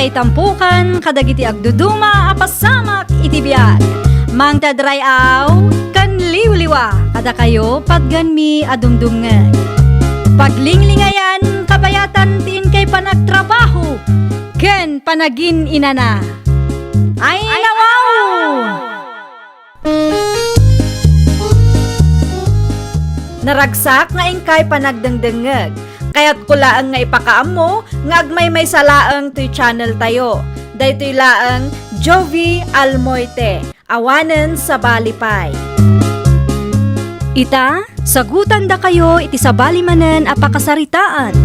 May tampukan, kadagiti agduduma, apasamak iti biag. Mang tadrayaw, kan liwliwa, kada kayo pagganmi adumdumngeg. Paglinglingayan, kabayatan tiin kay panagtrabaho, ken panagin inana. Ay nawaw! Naragsak nga ingkay panagdengdengeg. Kaya't kulaang nga ipakaam mo, nga agmay may salaang to'y channel tayo. Daytoy laang Jovi Almoite, awanen sa balipay. Ita, sagutan da kayo iti sa balimanen apakasaritaan.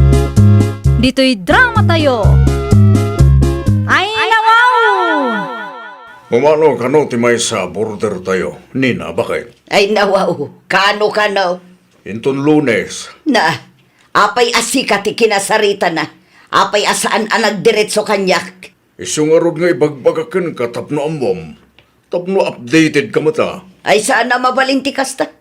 Dito'y drama tayo. Ay nawaw! Umano kano ti may sa border tayo. Nina, bakit? Ay nawaw, kano? Inton Lunes. Na, apay asika ti kinasarita na. Apay asaan ang nagdiretso kanyak. Isyung arod nga ibagbagakin ka tapno ambom. Tapno updated ka mata. Ay saan na mabalinti kasta?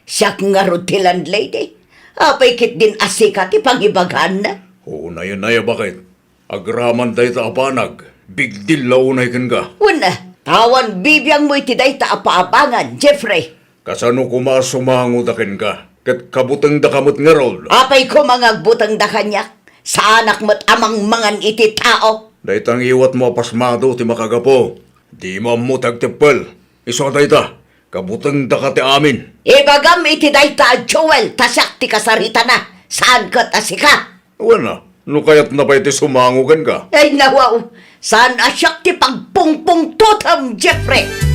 Siyak nga ro ti landlady. Apay kit din asika ti pangibaghan na. Oo na yan na bakit? Agraman tayo ta apanag. Big deal launay kan ka. Una, tawan bibiyang mo iti day ta apaabangan, Jeffrey. Kasano kumasumangudakin ka? Kat kabutang da kamot nga rol. Apay ko mga butang da kanyak. Sa anak mo't amang mangan iti tao. Daytang iwat mo pasmado ti makagapo. Di mo amutag tepel. Iso dayta. Kabutang da ka ti amin. Ibagam iti day ta Joel, tasyak ti kasarita na. Saan ka tasika? Wala. No kaya't na ba iti sumangugan ka? Ay nawaw, saan asyak ti pagpungpung totam, Jeffrey?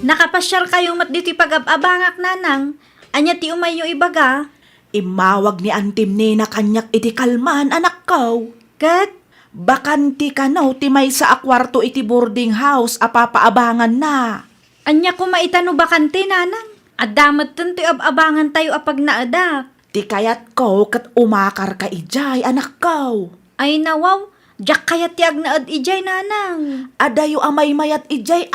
Nakapasyar kayo mat dito'y pag-abangak nanang. Anya ti umayo ibaga. Imawag ni Antim ni na kanyak iti kalman anak ko. Kat, Bakanti ka no, ti may sa akwarto iti boarding house apapaabangan na. anya ko maitano bakante nanang. Adamat tanto abangan tayo apag naada. Ti kayat ko kat umakar ka ijay anak ko. Ay nawaw, jak kaya tiag naad ijay nanang. Adayo amay mayat ijay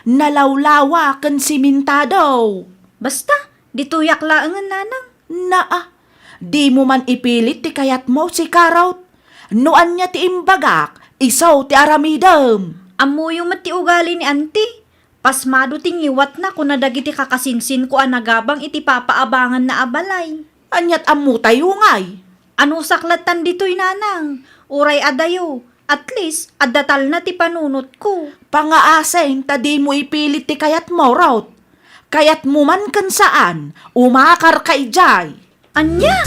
nalawlawa ken simintado. Basta, dituyak laangan nanang. Naa, di mo man ipilit ti kayat mo si Karot. Noan niya ti imbagak, isaw ti aramidem. Amo yung mati ugali ni auntie. Pasmado tingiwat na kung nadagiti kakasinsin ko anagabang iti papaabangan na abalay. Anyat amu tayo ngay. Ano saklatan dito'y nanang? Uray adayo. At least, adatal na ti panunot ko. Pangaasen, tadi mo ipilit ti kayat mo, Rot. Kayat mo man kan saan, umakar ka ijay. Anya?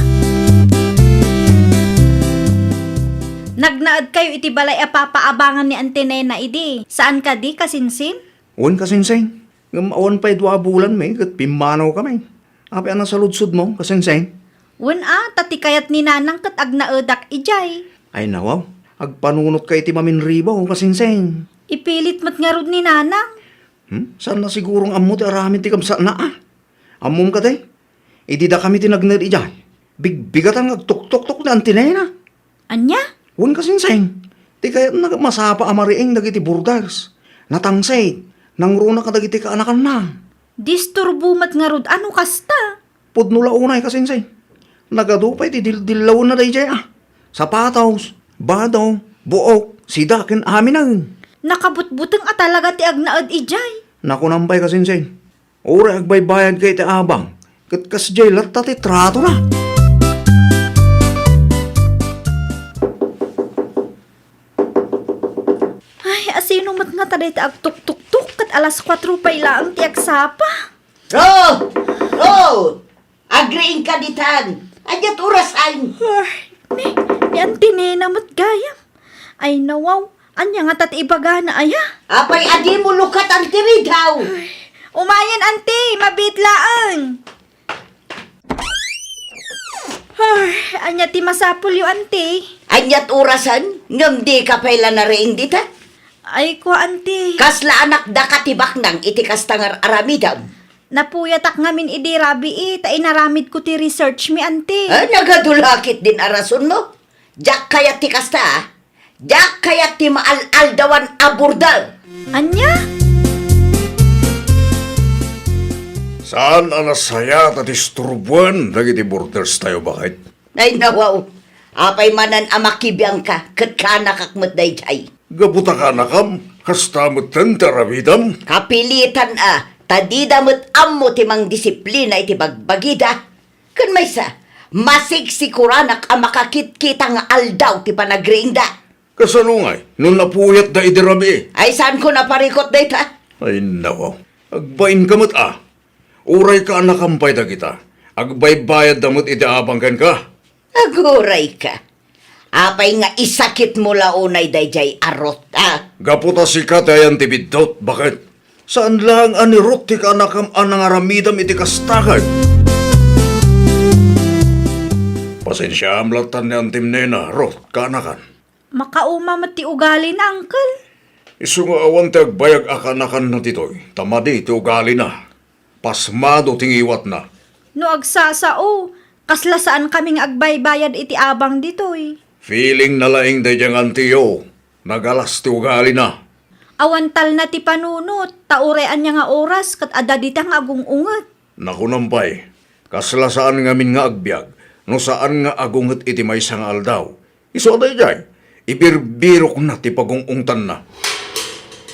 Nagnaad kayo iti balay apapaabangan ni Auntie Nena idi. Saan ka di kasinsin? Uwan kasinseng. Ngamaon pa idwa bulan may kat pimanaw kami. Api ang nasa ludsud mo kasinseng. Tati kayat ni nanang kat agnaedak ijay. Ay nawaw, agpanunot ka iti maminribaw kasinseng. Ipilit mat nga rod ni nanang. Saan na sigurong ammo ti aramin ti kamsa na Ammom ka tay. Idi da kami tinagnad ijay. Bigatang agtuk-tuk-tuk na antinena. Anya? Uwan kasinseng. Ti kaya masapa amariing dagiti burdars. Natangsay. Nangruna ka dagiti kaanakan na. Disturbo mat nga rod ano kasta? Pudnula unay kasinseng. Nagadupay ti dildilaw na day jay Sapataws, badaw, buok, sidakin amin ang. Nakabutbutang atalaga ti agnaad ijay. Nakunampay kasinseng. Ura agbaybayad kay ti abang. Kat kasjay latta ti trato na. Ay, asino mat nga taday ti agtuk-tuk-tuk kat alas 4 pa ilaang ti agsapa. Rod! Agreeing ka ditan. Anyat urasan. Ni Auntie Nena mat gayam. Ay nawaw, anya nga tati ibaga na aya. Apay adi mo lukat ang tiridaw. Umayan auntie, mabitlaang. Ay, anya ti masapul yu auntie. Anyat urasan, ngam di ka pala na rin dita. Ay ko auntie. Kasla anak da katibak nang iti kastangar aramidam. Napuyatak ngamin idi rabi ta inaramid ko ti research mi auntie. Nagadulakit din arason mo. Jak kayat ti kasta Jak kayat ti maaldawan aburdal. Anya? Saan anasaya ta disturbuan dagiti borders tayo bakit? Ay nawaw, Apay manan amakibiyang ka, kat ka nakakmat dayjay. Gabuta ka na kam, kastamot tan taramidam. Kapilitan tadidamot ammo timang disiplina iti bagbagida. Kun may sa, masigsikuranak makakit-kita nga aldaw ti panagrinda. Kasanungay, nun napuyat da idirabi. Ay saan ko naparikot dayta? Ay nako, agbain kamot Uray ka anakampay da kita. Agbay bayad damot idaabangkan ka. Aguray ka. Apay nga isakit mo launay dayjay arot, Gaputa si katayan ti bidot, bakit? Saan lang anirot ti ka anakam anang aramidam iti kastakad? Pasensya amlatan ni antim nena, rot ka anakan. Makauma mati ugali na, Uncle. Isu nga awan ti agbayag akanakan na titoy. Tamadi ti ugali na. Pasmado tingiwat na. No agsasao, kasla saan kaming agbaybayad iti abang ditoy. Feeling nalaing dayjang antiyo. Nagalas ti ugali na. Awantal na ti panunot, taurean niya nga oras, kat adadita nga agungungat. Nakunampay, kasla saan ngamin nga agbyag, no saan nga agunget iti may sang aldaw. Iso dayjay, ibirbirok na ti pagungungtan na.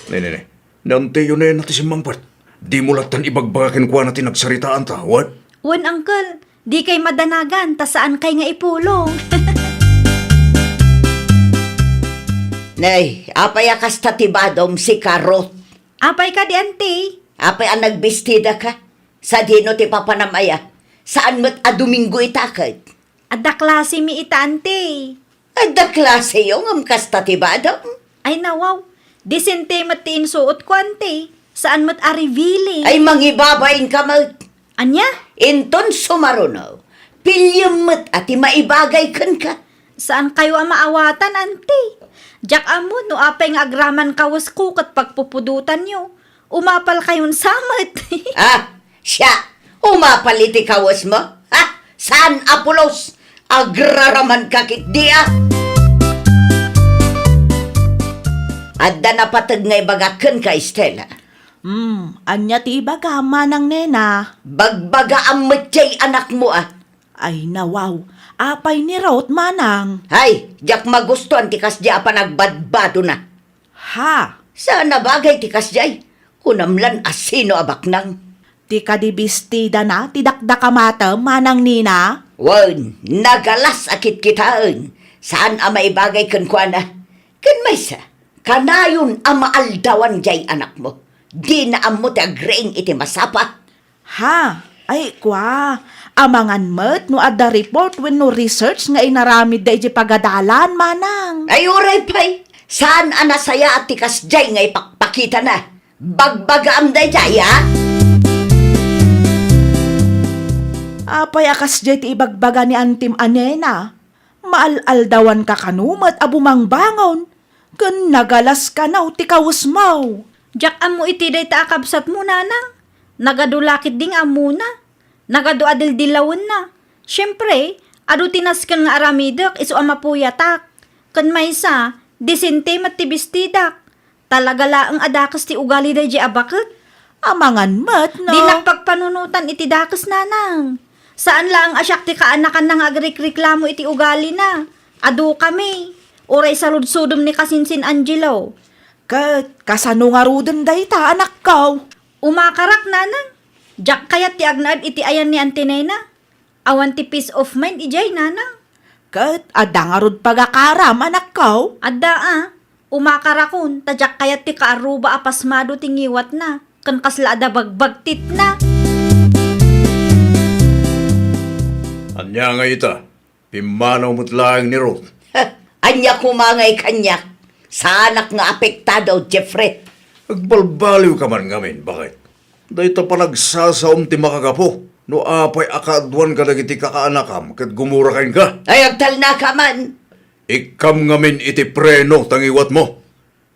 Nene, nantiyo na yun natin si Mangpart. Di mo latan ibagbagakin kwa natin nagsaritaan ta, what? Wan, Uncle, di kay madanagan, ta saan kay nga ipulong. Nay, apay akas tatibadom si Karot. Apay ka di, ante. Apay ang nagbestida ka. Sa dino ti papanamaya. Saan mo't Domingo itakad? Adda klase mi ita, ante. Adda klase yung amkas tatibadom. Ay nawaw, disente matiin suot ko, ante. Saan mo't arivili? Ay mangibabain ka mag. Anya? Inton sumarunaw. Pilyam mo't ati maibagay kan ka. Saan kayo ang maawatan, ante? Jack amo, no apay nga agraman kawas ko kat pagpupudutan nyo. Umapal kayon samat. Siya. Umapaliti kawas mo? Saan Apolos? Agraraman kakit diya. Adda na patag nga ibagakan ka, Estela. Anya ti ibaga manang nena. Bagbaga ang matiyay anak mo Ay nawaw, apay ni Rot manang. Hay, jak magustuhan tikas diya pa nagbadbado na. Ha? Sana bagay tikas diyay. Kunamlan asino abaknang. Ti kadibistida na, ti dakdakamata manang nina. Wan, nagalas akit kitaan. Saan ang maibagay kan kuana? Kan may sa, kanayon ang maaldawan jay anak mo. Di na amo ti agreeng iti masapa. Ha? Ay kwa, amangan met no adda report when no research nga inaramid da iti pagadalan manang. Ay uray pay, saan anasaya at tikas jay nga ipakpakita na? Bagbaga am day jay Apay akas jay ti ibagbaga ni Antim Anena. Maaldawan ka kanumat abumang bangon. Kun nagalas ka na ti kawusmaw. Jack amo iti day ta akabsat mo, nanang. Nagadulakit ding amo na. Nagadu adil dilawon na. Siyempre, adu tinaskan nga aramidak iso amapuyatak. Kan maysa, disente matibestidak. Talaga laang adakas ti ugali day di abakit. Amangan met no. Di nakpagpanunutan iti dakas, nanang. Saan lang asyak ti kaanakan nang agrekreklamo iti ugali na. Adu kami. Oray sa ludsudom ni Kasinsin Angelo. Kat, kasano nga ruden day ta anak kaw. Umakarak, nanang. Jack kayat ti agnaad iti ayan ni Antinena. Awan ti peace of mind ijay, nanang. Kat, adda nga rod pagakaram anak kaw. Adda umakarakon, tadyak kayat ti kaaruba apasmado tingiwat na. Kan kasla ada bagbagtit na. Anya nga ita, pimanaw mo't laing ni Ruth. Anya kumangay kanyak. Sa anak nga apektado, Jeffrey. Agbalbaliw ka man ngamin, bakit? Dahil pa nagsasaom ti makagapo. No apay akadwan ka dagiti kakaanakam kat gumura kain ka. Ay, agtal na ka man. Ikam ngamin iti preno tangiwat mo.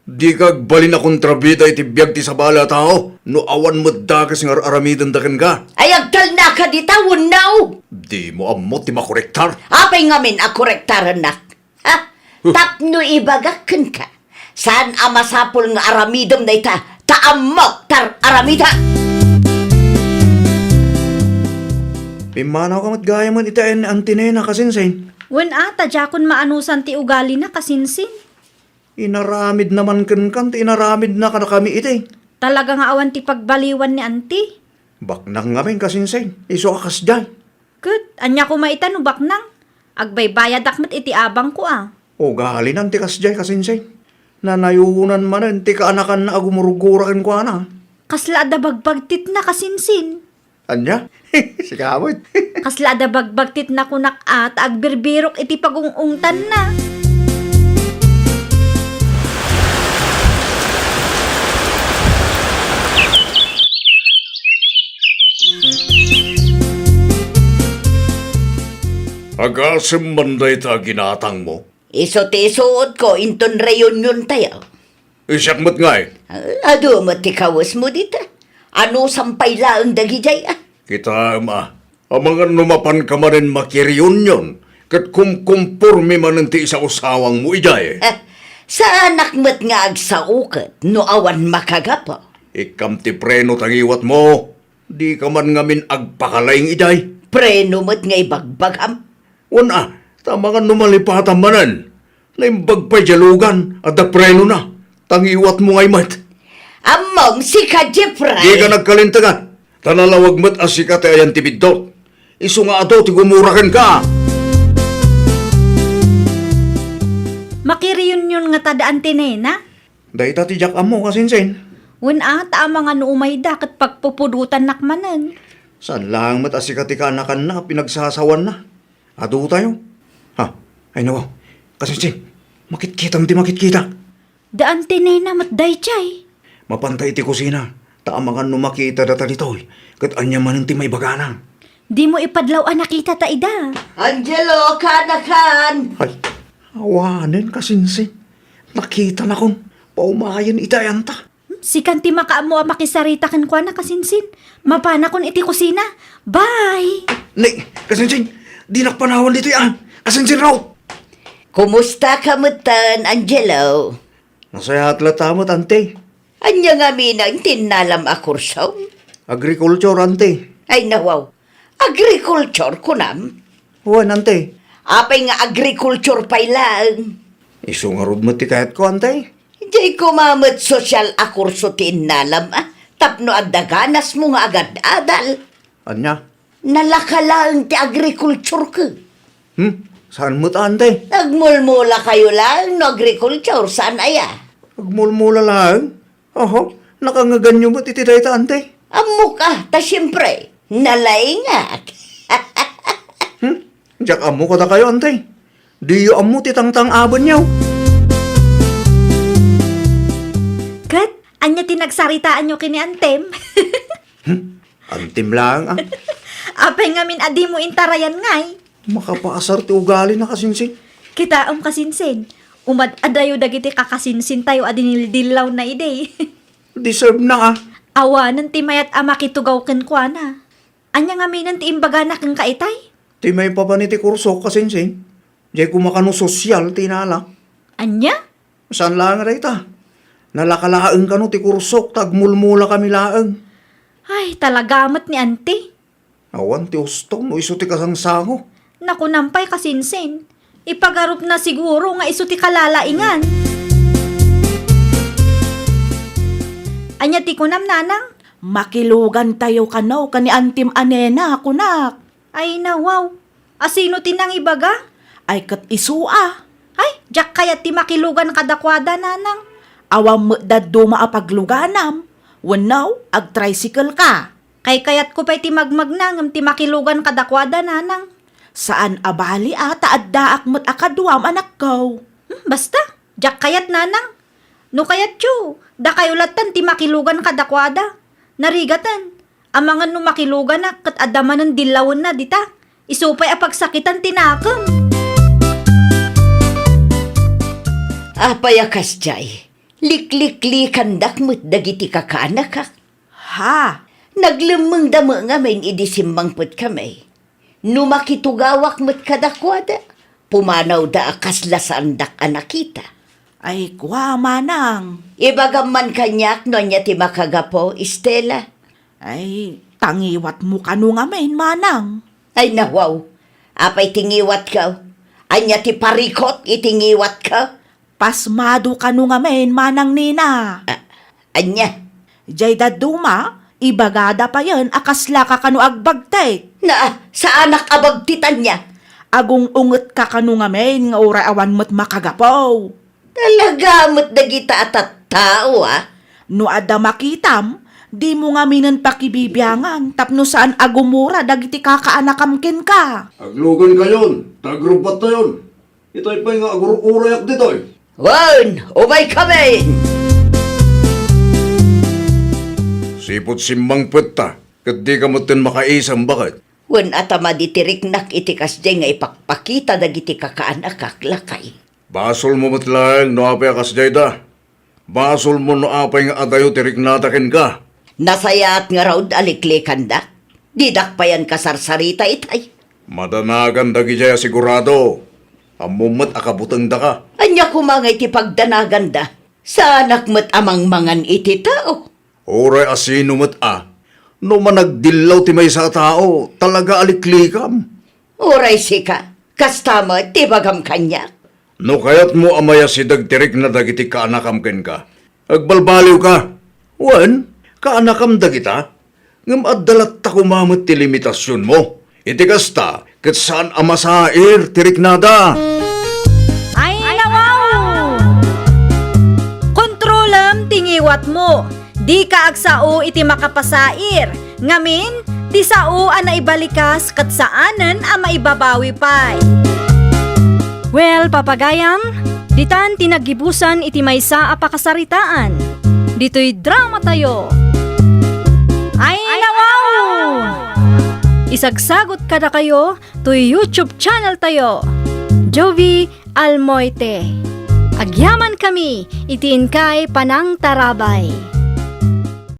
Di kag balin na kontrabida iti biyag ti sabala tao. No awan mo dakas nga aramidan dakan ka. Ay, agtal na ka di tawon now. Di mo amot ti makorektar. Apay ngamin akorektaran nak. Tapno ibagakan ka. Saan amasapol nga aramidom na ita? Taamok tar aramida. Pimanaw ka matgaya man itain Antinena kasinsin. Wen tadya kun maanusan ti ugali na kasinsin. Inaramid naman kan ti inaramid na ka na kami iti. Talaga nga awan ti pagbaliwan ni auntie. Baknang ngamin kasinsin, iso akas dyan. Ket, anya ko maitan ubak nang. Agbaybayad akmat iti abang ko O galinan ti kas dyan kasinsin. Nanayunan manen ti kaanakan na agumurugurakin ko ana. Kasla da bagbagtit na kasinsin. Anya? Si kamot. Kasla da bagbagtit na kunak at agbirbirok iti pagungungtan na. Agasem manday ta ginatang mo. Iso ti isuot ko inton reunion tayo. Isyak mo't nga eh. Ado mo ti kawas mo dito. Ano sampay laang dagijay Kita amangan numapan ka manin makireunion. Kat kumkumpurmi man ti isa usawang mo ijay. Sa anak mo't nga agsaukat, no awan makagapo. Ikam ti preno tangiwat mo. Di ka man ngamin agpakalayng ijay. Preno mo't nga ibagbagam. Una, tamangan numalipatan manan. Naimbag pa jalugan at da preno na. Tangiwat mo ngay mat. Among si ka Jeffrey. Di ka nagkalintagan. Tanalawag mat asika ti ayan tibiddo. Isu nga ato ti gumurakan ka. Makireunion nga tadaan tinena. Dahil ti jak amo kasinsin. Wen taama nga no umayda ket pagpupudutan nakmanan. Saan lang mat asika ti kaanakan na pinagsasawan na. Ado tayo. Ha? Ay nawa. Kasinsin. Makit-kita mo di makit-kita. Daan tinena matday chay. Mapantay ti kusina. Taamangan numakita data dito. Kat anya man ti may baganang. Di mo ipadlaw nakita ta ida. Angelo, kanakan. Ay, awanin kasinsin. Nakita na kong paumayan itayan ta. Sikan ti makaamo makisarita ken kwa na kasinsin. Mapana kon iti kusina. Bye. Nay, kasinsin. Di nakpanawan dito yan. Kasinsin raw. Kumusta ka mutan, Angelo? Nasaya atlata mo, tante. Anya nga minang tinalam akursaw? Agriculture, ante. Ay nawaw, agriculture kunam? Huwan, ante. Apay nga agriculture pay lang. Isu nga rod mo ti kahit ko, ante. Di kumamot social akurso tinalam Tapno adaganas mo nga agad adal. Anya? Nalakalang ti agriculture ka. Saan mo ta, ante? Nagmulmula kayo lang no agriculture, saan aya? Agmulmula lang. Oho, nakangaganyo mo titiday ta, ante. Amo ka, ta siyempre, nalaingat. Diyak amo ka ta kayo, ante. Di yo amo titangtang aban niyaw. Kat, anya tinagsaritaan nyo kini antem. Antim lang, ah. Apay ngamin adi mo intarayan ngay. Makapaasar ti ugali na kasinsin. Kita kasinsin. Umad adayo dagiti kakasinsin tayo adinildilaw na ide. Deserve na, ah. Awanan ti mayat makitugaw ken kwa na. Anya nga minan ti imbaga na kang kaitay. Ti may pa ni ti kurso kasinsin. Diyan kumakano sosyal, tinala. Anya? Saan lang rin ta? Nalakalaang ka no ti kursok, tagmulmula kami laang. Ay, talagamat ni auntie. Awan ti ustong, no iso ti kasangsango. Naku nampay kasinsin. Ipagarup na siguro nga iso ti kalalaingan. Anya ti kunam nanang? Makilugan tayo kanaw kani antim anena, kunak. Ay nawaw. Asino ti nang ibaga? Ay kat isua. Ay, jak kaya ti makilugan kadakwada nanang. Awam mo daddo maapagluganam. Wanaw, ag-tricycle ka. Kay kayat ko pa'y ti magmagnang ti makilugan kadakwada nanang. Saan abali ata addaak mo't akadwam anak ko. Basta, jak kayat nanang. No kayat tiyo, da kayo latan ti makilugan kadakwada. Narigatan, amangan no makilugan na kat adaman ng dilawon na dita. Isupay apagsakitan tinakam. Apayakas jay, liklik-likan dakmut dagiti kakaanak ka. Ha? Naglemeng damo nga main idisimbang put kami. Numakitugawak mo't kadakwada. Pumanaw da akaslasan dak anakita. Ay kwa manang. Ibagam man kanyak no niya ti makagapo, Estela. Ay, tangiwat mo kanu nga main manang. Ay nawaw, apay tingiwat ka. Anya ti parikot itingiwat ka. Pasmado ka no nga men, manang nina. Anya, Jay daduma, ibagada pa yan, akasla ka kanu agbagtek. na sa anak abagtitan niya. Agong unget ka kanu nga men, nga ura awan mo't makagapaw. Talaga mo't dagita at tao, ah. No adda makitam, di mo nga minan pakibibyangan, tapno saan agumura, dagiti kakaanakamkin ka. Aglugan kayon, tagrubat na yun. Ito'y pa nga agururayak dito'y. Wan, umay kami! Sipot simbang peta, kat di ka motin makaisang bakit. Wan atama ditiriknak itikas di nga ipakpakita dagiti kakaanak kaklakay. Basol mo matlang no apay akas jayda. Basol mo no apay nga adayo tirik natakin ka. Nasayat nga raud aliklikan da. Didak pa yan kasarsarita itay. Madanagan dagi jaya sigurado. Amumat akabutang da ka. Anya kumangay ti pagdanagan da. Sa anak mo't amang mangan iti tao. Oray asino mat no managdilaw ti may sa tao, talaga aliklikam. Oray sika, kastama ti bagam kanya. No kayat mo amaya si dagtirik na dagiti kaanakam ken ka. Agbalbaliw ka. Wan, kaanakam dagita. Ngam addalat ta kumamot ti limitasyon mo. Iti kasta, kat saan amasair tirik nada. Ay, nawaw! Kontrolam tingiwat mo. Di ka agsao iti makapasair. Ngamin, ti sao a naibalikas kat saanan a maibabawi pay. Well, papagayam, ditan tinagibusan iti maysa a pakasaritaan. Dito'y drama tayo. Ay, nawaw! Isagsagot kada kayo to YouTube channel tayo. Jovi Almoite. Agyaman kami, itiin kay Panang Tarabay.